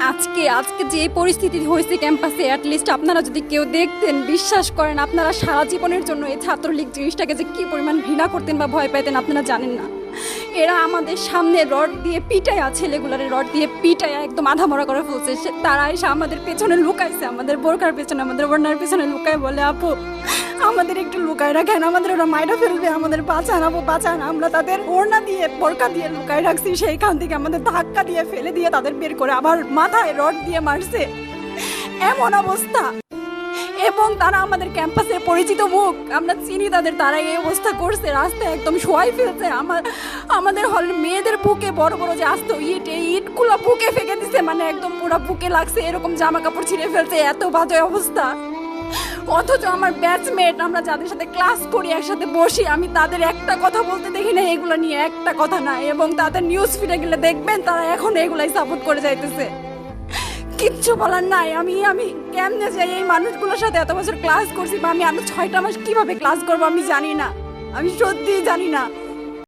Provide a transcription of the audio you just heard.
আজকে আজকে যে পরিস্থিতি হয়েছে ক্যাম্পাসে, অ্যাটলিস্ট আপনারা যদি কেউ দেখতেন, বিশ্বাস করেন আপনারা সারা জীবনের জন্য এই ছাত্রলীগ জিনিসটাকে যে কী পরিমাণ ঘৃণা করতেন বা ভয় পাইতেন আপনারা জানেন না। এরা আমাদের সামনে রড দিয়ে পিটায়া, ছেলেগুলারে রড দিয়ে পিটায়া একদম আধামরা করে ফেলছে। তারা এসে আমাদের পেছনে লুকাইছে, আমাদের বোরকার পেছনে, আমাদের ওড়নার পেছনে লুকায় বলে, আপু আমাদের একটু লুকায় রাখেন, আমাদের ওরা মাইরা ফেলবে, আমাদের বাঁচান আপু বাঁচান। আমরা তাদের ওড়না দিয়ে বোরকা দিয়ে লুকায় রাখছি, সেইখান থেকে আমাদের ধাক্কা দিয়ে ফেলে দিয়ে তাদের বের করে আবার মাথায় রড দিয়ে মারছে। এমন অবস্থা। এবং তারা আমাদের ক্যাম্পাসের পরিচিত মুখ, আমরা চিনি তাদের, তারা এই অবস্থা করছে, রাস্তায় একদম শোয়াই ফেলছে। আমাদের হলের মেয়েদের বুকে বড় বড় যে আসতো ইট, এই ইটগুলো বুকে ফেঁকে দিছে, মানে একদম পুরো বুকে লাগছে, এরকম জামা কাপড় ছিঁড়ে ফেলছে, এত বাজে অবস্থা। অথচ আমার ব্যাচমেট, আমরা যাদের সাথে ক্লাস করি, একসাথে বসি, আমি তাদের একটা কথা বলতে দেখি না এগুলো নিয়ে, একটা কথা না। এবং তাদের নিউজ ফিডে গেলে দেখবেন তারা এখন এগুলাই সাপোর্ট করে যাইতেছে। কিচ্ছু বলার নাই। আমি কেমনে যাই এই মানুষগুলোর সাথে, এত বছর ক্লাস করছি, বা আমি আরো 6টা মাস কিভাবে ক্লাস করবো আমি জানি না, আমি সত্যিই জানি না।